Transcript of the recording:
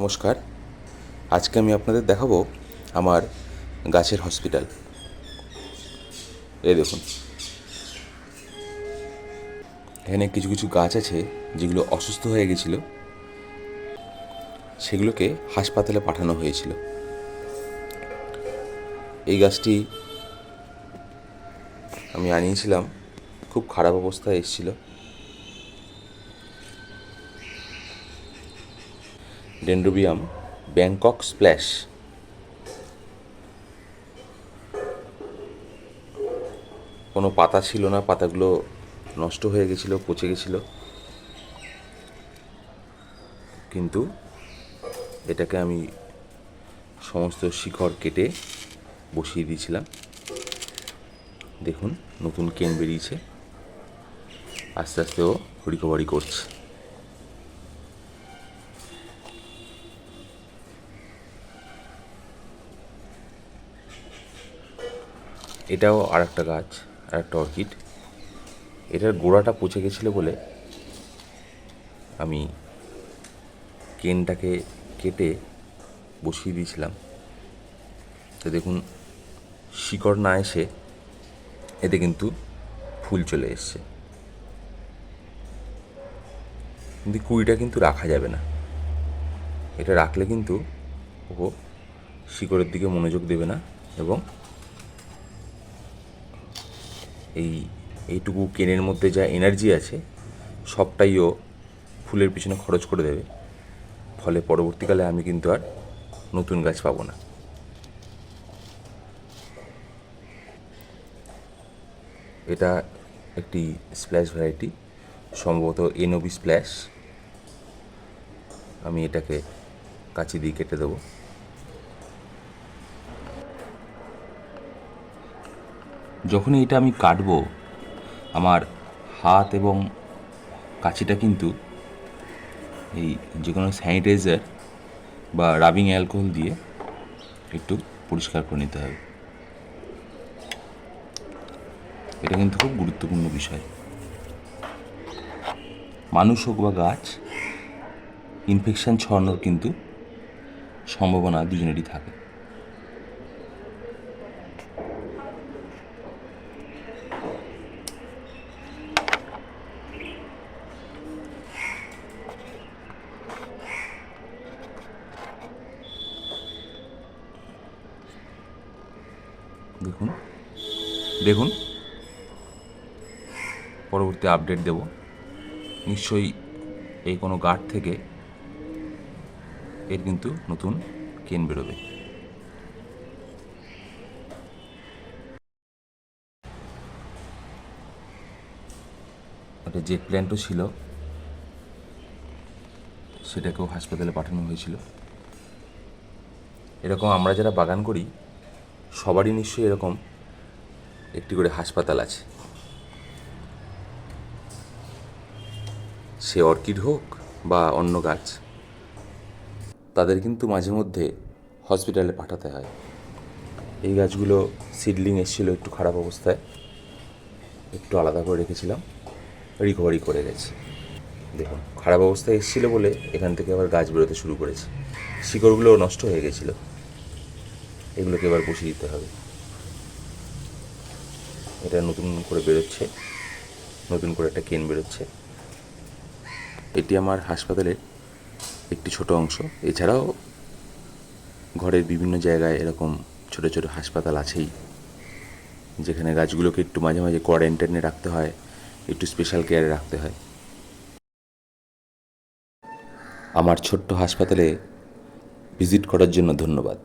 নমস্কার। আজকে আমি আপনাদের দেখাবো আমার গাছের হসপিটাল। এই দেখুন, এখানে কিছু কিছু গাছ আছে যেগুলো অসুস্থ হয়ে গেছিলো, সেগুলোকে হাসপাতালে পাঠানো হয়েছিল। এই গাছটি আমি আনিয়েছিলাম, খুব খারাপ অবস্থায় এসেছিল। Dendrobium Bangkok splash. কোনো পাতা ছিল না, পাতাগুলো নষ্ট হয়ে গেছিলো, পচে গেছিলো। কিন্তু এটাকে আমি সমস্ত শিকড় কেটে বসিয়ে দিয়েছিলাম। দেখুন, নতুন কেন বেরিয়েছে, আস্তে আস্তে ও রিকভারি করছে। এটাও আর একটা গাছ, আর একটা অর্কিড। এটার গোড়াটা পচে গেছিলো বলে আমি কেনটাকে কেটে বসিয়ে দিয়েছিলাম। তো দেখুন, শিকড় না এসে এতে কিন্তু ফুল চলে এসছে। কিন্তু কুড়িটা কিন্তু রাখা যাবে না। এটা রাখলে কিন্তু ও শিকড়ের দিকে মনোযোগ দেবে না এবং এইটুকু কেনের মধ্যে যা এনার্জি আছে সবটাই ও ফুলের পিছনে খরচ করে দেবে। ফলে পরবর্তীকালে আমি কিন্তু আর নতুন গাছ পাবো না। এটা একটি স্প্ল্যাশ ভ্যারাইটি, সম্ভবত এনওবি স্প্ল্যাশ। আমি এটাকে কাঁচি দিয়ে কেটে দেবো। যখনই এটা আমি কাটবো, আমার হাত এবং কাঁচিটা কিন্তু এই যে কোনো স্যানিটাইজার বা রাবিং অ্যালকোহল দিয়ে একটু পরিষ্কার করে নিতে হবে। এটা কিন্তু খুব গুরুত্বপূর্ণ বিষয়। মানুষ হোক বা গাছ, ইনফেকশান ছড়ানোর কিন্তু সম্ভাবনা দুজনেরই থাকে। দেখুন দেখুন, পরবর্তী আপডেট দেব নিশ্চয়ই। এই কোনো গাছ থেকে এর কিন্তু নতুন কেন বেরোবে। একটা জেট প্ল্যান্টও ছিল, সেটাকেও হাসপাতালে পাঠানো হয়েছিল। এরকম আমরা যারা বাগান করি সবারই নিশ্চয়ই এরকম একটি করে হাসপাতাল আছে। সে অর্কিড হোক বা অন্য গাছ, তাদের কিন্তু মাঝে মধ্যে হসপিটালে পাঠাতে হয়। এই গাছগুলো সিডলিং এসেছিল একটু খারাপ অবস্থায়, একটু আলাদা করে রেখেছিলাম, রিকভারি করে গেছে। দেখুন, খারাপ অবস্থায় এসেছিলো বলে এখান থেকে আবার গাছ বেরোতে শুরু করেছে। শিকড়গুলো নষ্ট হয়ে গেছিলো, এগুলোকে এবার বসিয়ে দিতে হবে। এটা নতুন করে বেরোচ্ছে, নতুন করে একটা কেন বেরোচ্ছে। এটি আমার হাসপাতালের একটি ছোট অংশ। এছাড়াও ঘরের বিভিন্ন জায়গায় এরকম ছোট ছোট হাসপাতাল আছেই, যেখানে গাছগুলোকে একটু মাঝে মাঝে কোয়ারেন্টাইনে রাখতে হয়, একটু স্পেশাল কেয়ারে রাখতে হয়। আমার ছোট্ট হাসপাতালে ভিজিট করার জন্য ধন্যবাদ।